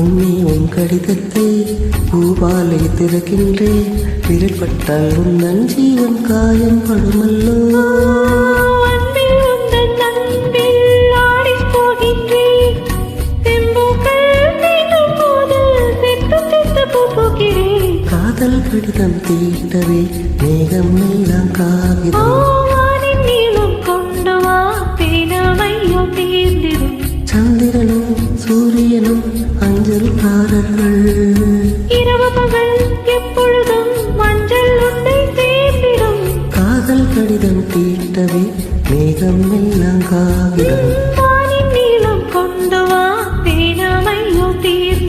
பெண்ணே உன் கடிதத்தை பூவாலை திறக்கின்றேன். விரல்பட்டால் உந்தன் ஜீவன் காயம் படுமல்லோ. காதல் கடிதம் தீட்டவே மேகம் எல்லாம் காகிதம். சந்திரனும் சூரியனும் அஞ்சல்காரர்கள். இரவு பகல் எப்பொழுதும் மஞ்சள் உன்னை சேர்ந்திடும். காதல் கடிதம் தீட்டவே மேகம் எல்லாம் காகிதம். நீளம் கொண்டு வா பேனாமையோ தீர்ந்திடும்.